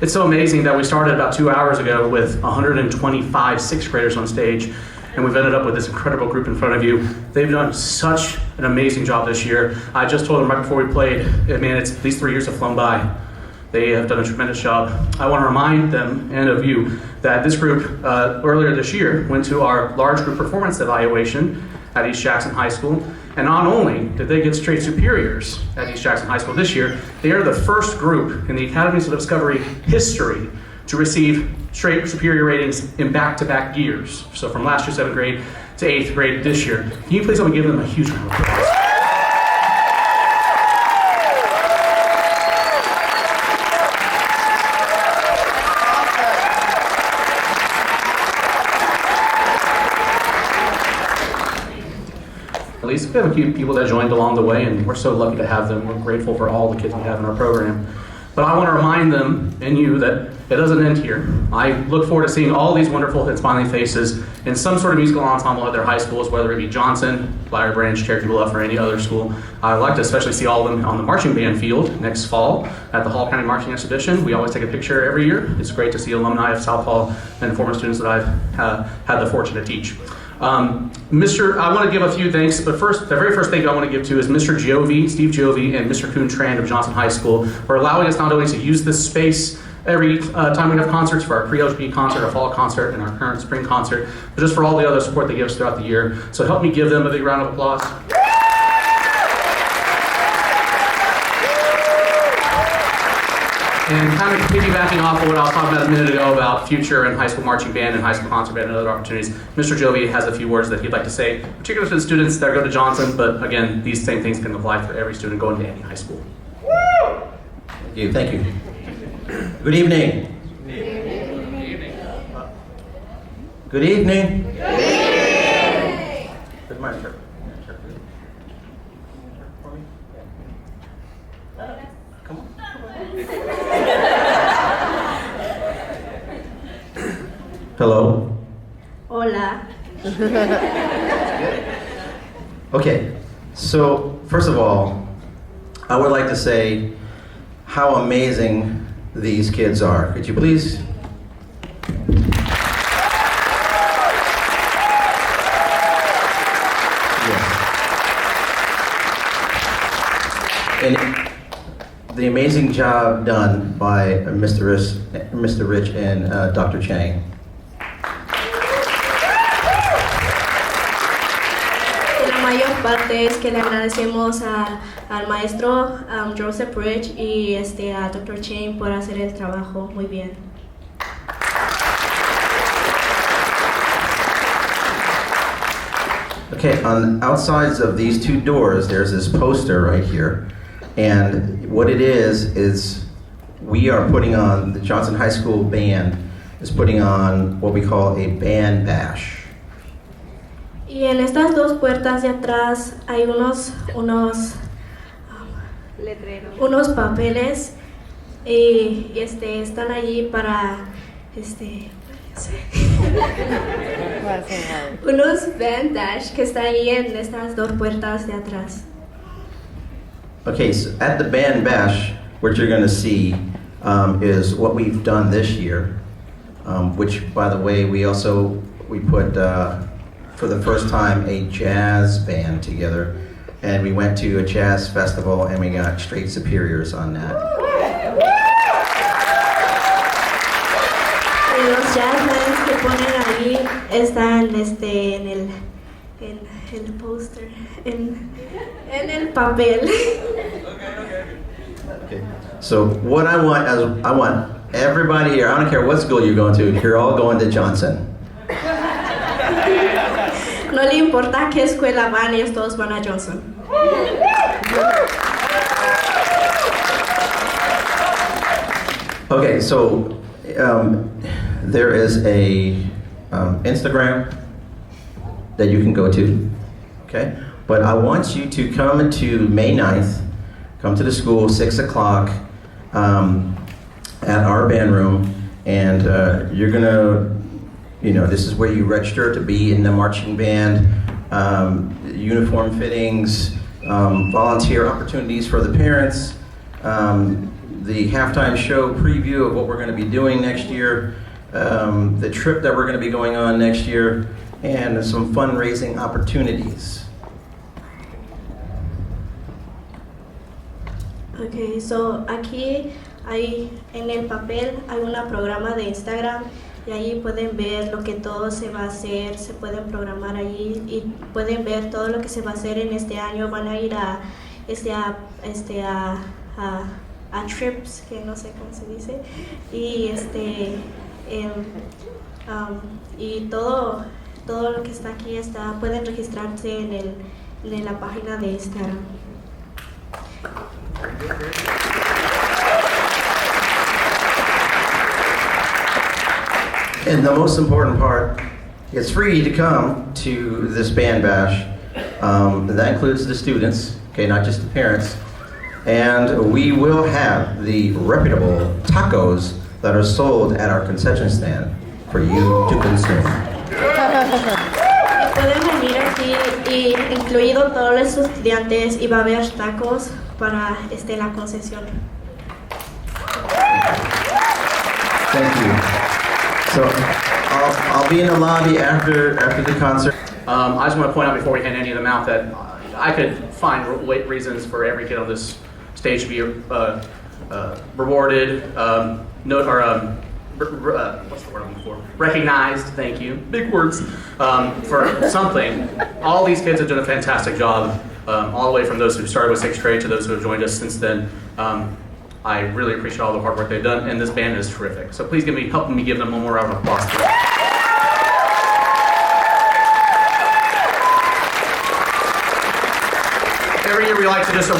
It's so amazing that we started about 2 hours ago with 125 sixth graders on stage, and we've ended up with this incredible group in front of you. They've done such an amazing job this year. I just told them right before we played, man, these 3 years have flown by. They have done a tremendous job. I want to remind them and of you that this group earlier this year went to our large group performance evaluation at East Jackson High School. And not only did they get straight superiors at East Jackson High School this year, they are the first group in the Academies of Discovery history to receive straight superior ratings in back-to-back years. So from last year 7th grade to 8th grade this year. Can you please help me give them a huge round of applause? At least we have a few people that joined along the way, and we're so lucky to have them. We're grateful for all the kids we have in our program. But I want to remind them and you that it doesn't end here. I look forward to seeing all these wonderful and smiling faces in some sort of musical ensemble at their high schools, whether it be Johnson, Flower Branch, Cherokee Bluff, or any other school. I'd like to especially see all of them on the marching band field next fall at the Hall County Marching Exhibition. We always take a picture every year. It's great to see alumni of South Hall and former students that I've had the fortune to teach. I want to give a few thanks, but first, the very first thing I want to give to is Mr. Giove, Steve Giove, and Mr. Kuhn Trand of Johnson High School for allowing us not only to use this space every time we have concerts, for our pre-LGBT concert, our fall concert, and our current spring concert, but just for all the other support they give us throughout the year. So help me give them a big round of applause. And kind of piggybacking off of what I was talking about a minute ago about future and high school marching band and high school concert band and other opportunities, Mr. Giove has a few words that he'd like to say, particularly to the students that go to Johnson, but again, these same things can apply for every student going to any high school. Thank you. Thank you. Good evening. Good evening. Good evening. Good evening. Where's my shirt? Come on. Hello. Hola. Okay, so first of all, I would like to say how amazing these kids are. Could you please? Yes. And the amazing job done by Mr. Rich and Dr. Chang. La mayor parte es que le agradecemos al maestro Joseph Rich y a Dr. Chain por hacer el trabajo muy bien. Okay, on outsides of these two doors, there's this poster right here. And what it is we are putting on, the Johnson High School Band is putting on what we call a band bash. Y en estas dos puertas de atrás hay unos papeles y están allí para unos band dash que están allí en estas dos puertas de atrás. Okay, so at the band bash, what you're going to see is what we've done this year, which, by the way, we put for the first time a jazz band together, and we went to a jazz festival and we got straight superiors on that. Y los jazz bands que ponen ahí están en el póster, en el papel. Okay. So what I want everybody here, I don't care what school you're going to, you're all going to Johnson. No le importa qué escuela van, ellos todos van a Johnson. Okay, so there is a Instagram that you can go to, okay? But I want you to come to May 9th, come to the school, 6 o'clock at our band room, and you're gonna, this is where you register to be in the marching band, uniform fittings, volunteer opportunities for the parents, the halftime show preview of what we're going to be doing next year, the trip that we're going to be going on next year, and some fundraising opportunities. Okay, so aquí en el papel hay un programa de Instagram y ahí pueden ver lo que todo se va a hacer, se pueden programar allí y pueden ver todo lo que se va a hacer en este año. Van a ir a trips, que no sé cómo se dice, y y todo lo que está aquí pueden registrarse en la página de Instagram. And the most important part, it's free to come to this band bash. That includes the students, okay, not just the parents. And we will have the reputable tacos that are sold at our concession stand for you to consume. Pueden venir aquí y incluido todos los estudiantes y va a haber tacos para la concesión. Thank you. So I'll be in the lobby after the concert. I just want to point out before we hand any of them out that I could find reasons for every kid on this stage to be rewarded, what's the word I'm looking for? Recognized, thank you, big words, for something. All these kids have done a fantastic job, all the way from those who started with 6th grade to those who have joined us since then. I really appreciate all the hard work they've done, and this band is terrific. So please help me give them one more round of applause. Every year we like to just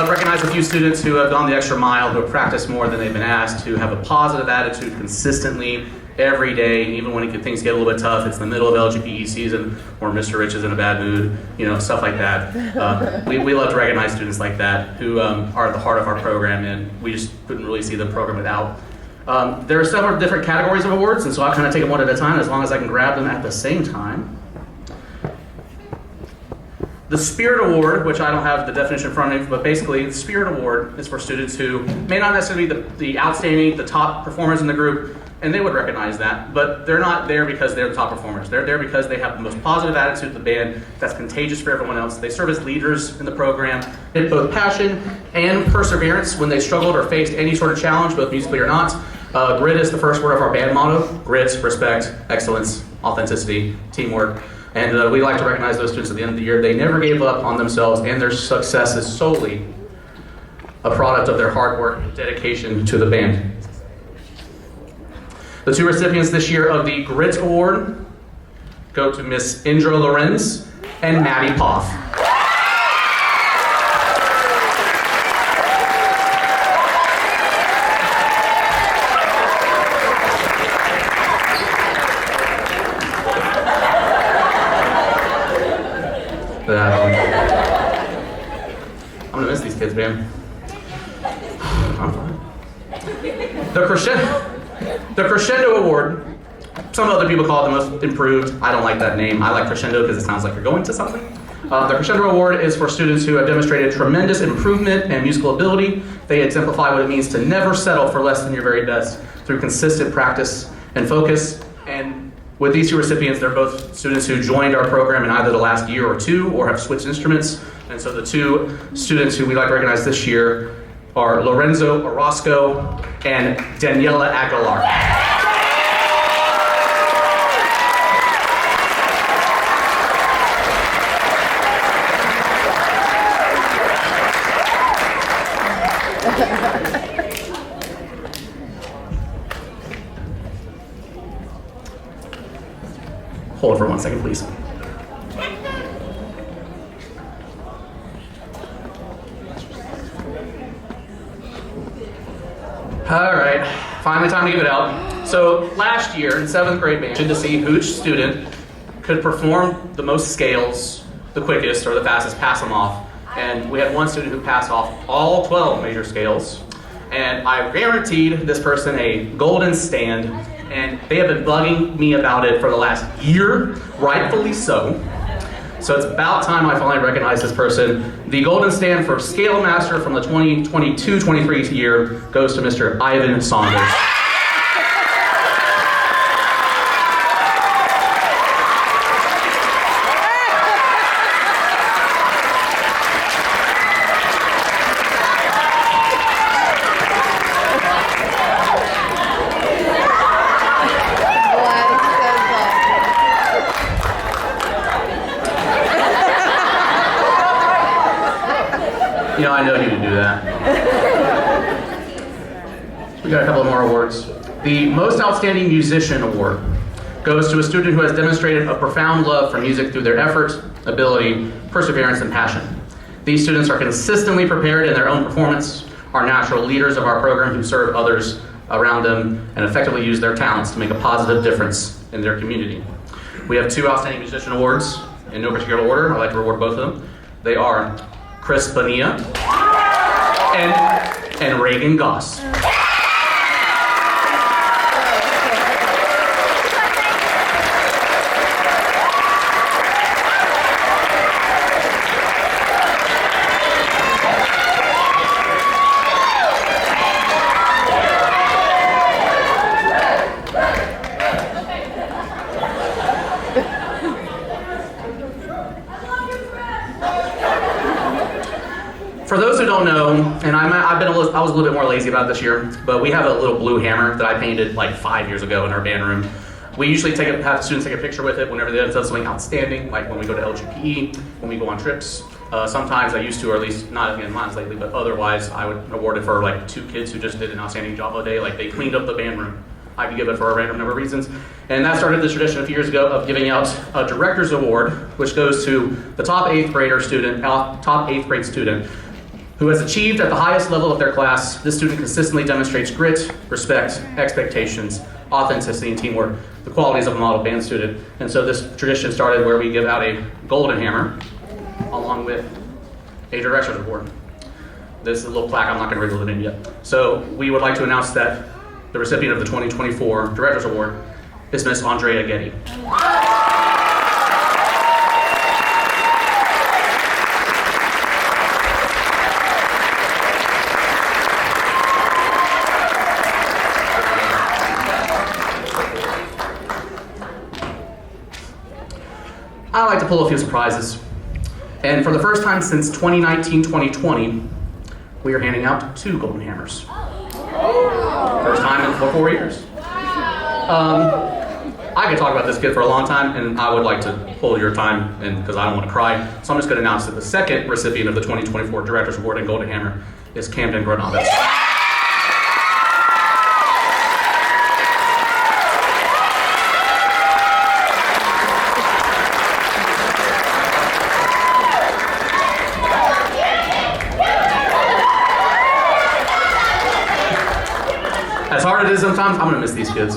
recognize a few students who have gone the extra mile, who have practiced more than they've been asked, who have a positive attitude consistently every day, even when things get a little bit tough. It's the middle of LGPE season, or Mr. Rich is in a bad mood, stuff like that. We love to recognize students like that who are at the heart of our program, and we just couldn't really see the program without. There are several different categories of awards, and so I'll kind of take them one at a time as long as I can grab them at the same time. The Spirit Award, which I don't have the definition in front of me, but basically the Spirit Award is for students who may not necessarily be the outstanding, the top performers in the group, and they would recognize that, but they're not there because they're the top performers. They're there because they have the most positive attitude to the band that's contagious for everyone else. They serve as leaders in the program in both passion and perseverance when they struggled or faced any sort of challenge, both musically or not. Grit is the first word of our band motto. Grit, respect, excellence, authenticity, teamwork. And we like to recognize those students at the end of the year. They never gave up on themselves, and their success is solely a product of their hard work and dedication to the band. The two recipients this year of the Grit Award go to Miss Indra Lorenz and Maddie Poff. I'm gonna miss these kids, man. I'm fine. The Crescendo Award, some other people call it the most improved. I don't like that name. I like Crescendo because it sounds like you're going to something. The Crescendo Award is for students who have demonstrated tremendous improvement and musical ability. They exemplify what it means to never settle for less than your very best through consistent practice and focus. And with these two recipients, they're both students who joined our program in either the last year or two or have switched instruments. And so the two students who we like to recognize this year are Lorenzo Orozco and Daniela Aguilar. Hold it for 1 second, please. All right, finally time to give it out. So last year in 7th grade band, to see which student could perform the most scales, the quickest or the fastest, pass them off. And we had one student who passed off all 12 major scales. And I guaranteed this person a golden stand, and they have been bugging me about it for the last year, rightfully so. So it's about time I finally recognize this person. The Golden Stand for Scale Master from the 2022-23 year goes to Mr. Ivan Saunders. You know, I know you to do that. We got a couple more awards. The Most Outstanding Musician Award goes to a student who has demonstrated a profound love for music through their effort, ability, perseverance, and passion. These students are consistently prepared in their own performance, are natural leaders of our program who serve others around them, and effectively use their talents to make a positive difference in their community. We have 2 Outstanding Musician Awards in no particular order. I'd like to reward both of them. They are Chris Bonilla and Reagan Goss. For those who don't know, and I was a little bit more lazy about it this year, but we have a little blue hammer that I painted like 5 years ago in our band room. We usually have students take a picture with it whenever they do something outstanding, like when we go to LGPE, when we go on trips. Sometimes I used to, or at least not in mine lately, but otherwise I would award it for like 2 kids who just did an outstanding job all day, like they cleaned up the band room. I could give it for a random number of reasons. And that started the tradition a few years ago of giving out a Director's Award, which goes to the top 8th grade student who has achieved at the highest level of their class. This student consistently demonstrates grit, respect, expectations, authenticity, and teamwork, the qualities of a model band student. And so this tradition started where we give out a golden hammer along with a Director's Award. This is a little plaque, I'm not gonna reveal the name yet. So we would like to announce that the recipient of the 2024 Director's Award is Miss Andrea Getty. I like to pull a few surprises. And for the first time since 2019-2020, we are handing out 2 golden hammers. First time in 4 years. I could talk about this kid for a long time, and I would like to pull your time, because I don't want to cry. So I'm just going to announce that the second recipient of the 2024 Director's Award and Golden Hammer is Camden Granados. As hard as it is sometimes, I'm gonna miss these kids.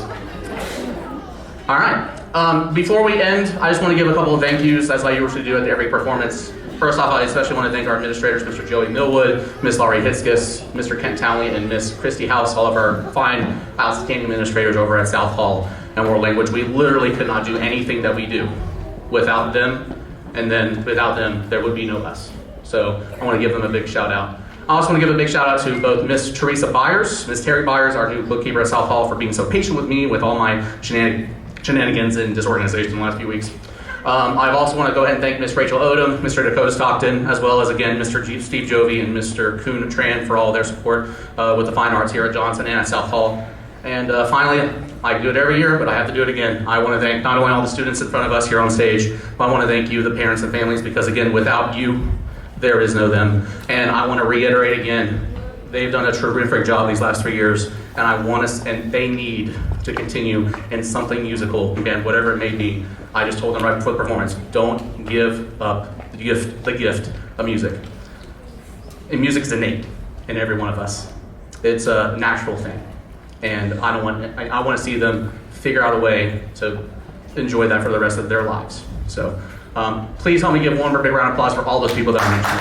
All right, before we end, I just wanna give a couple of thank yous, as I usually do at every performance. First off, I especially wanna thank our administrators, Mr. Joey Millwood, Miss Laurie Hitzkis, Mr. Kent Townley, and Miss Christy House, all of our fine, outstanding administrators over at South Hall and World Language. We literally could not do anything that we do without them, and then without them, there would be no us. So I wanna give them a big shout out. I also want to give a big shout out to both Miss Teresa Byers, Miss Terry Byers, our new bookkeeper at South Hall, for being so patient with me with all my shenanigans and disorganization in the last few weeks. I also want to go ahead and thank Miss Rachel Odom, Mr. Dakota Stockton, as well as again Mr. Steve Jovi and Mr. Kuhn Tran for all their support with the fine arts here at Johnson and at South Hall. And finally, I do it every year, but I have to do it again. I want to thank not only all the students in front of us here on stage, but I want to thank you, the parents and families, because again, without you, there is no them. And I want to reiterate again, they've done a terrific job these last 3 years, and I want us, and they need to continue in something musical, again, whatever it may be. I just told them right before the performance, don't give up the gift of music. And music is innate in every one of us. It's a natural thing, and I want to see them figure out a way to enjoy that for the rest of their lives. So. Please help me give one more big round of applause for all those people that I mentioned.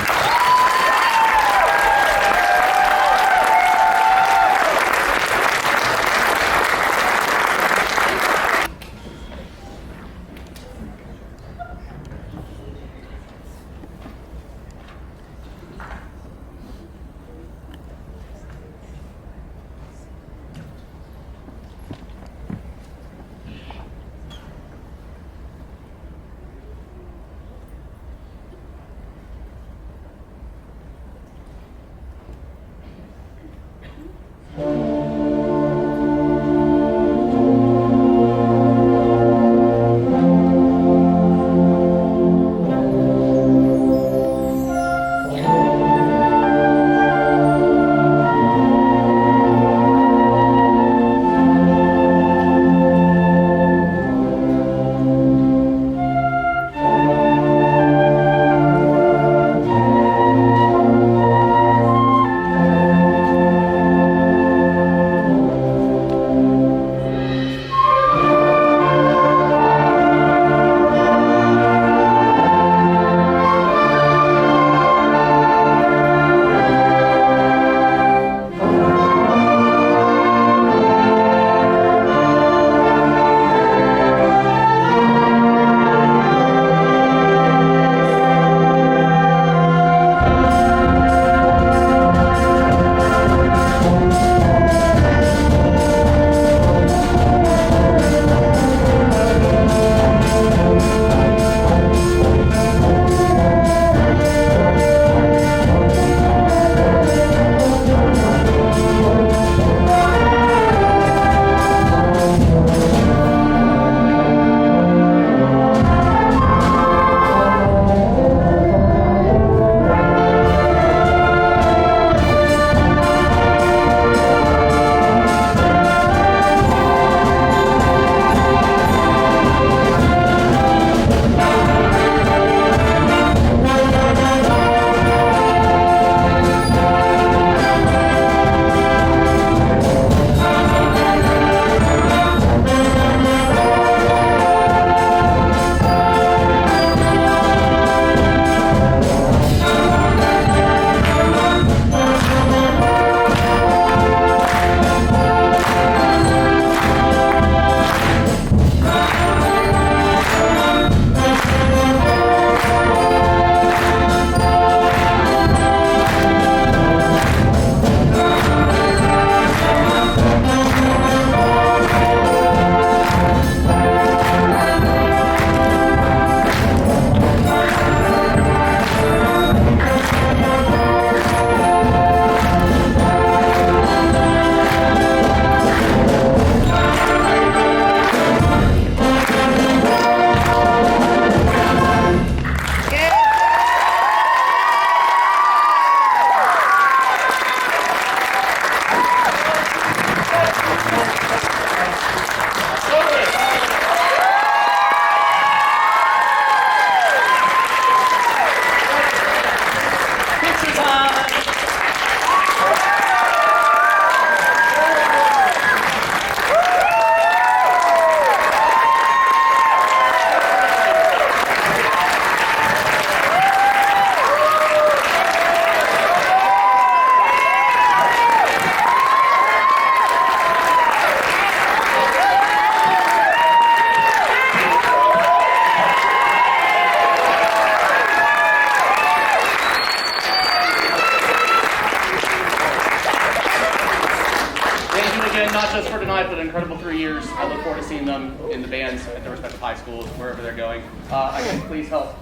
not just for tonight, but an incredible 3 years. I look forward to seeing them in the bands at their respective high schools, wherever they're going. Again, please help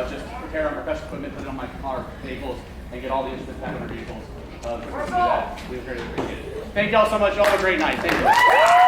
just prepare our professional equipment, put it on our vehicles, and get all the instruments back on our vehicles. We do that. We greatly appreciate it. Thank y'all so much. Y'all have a great night. Thank you.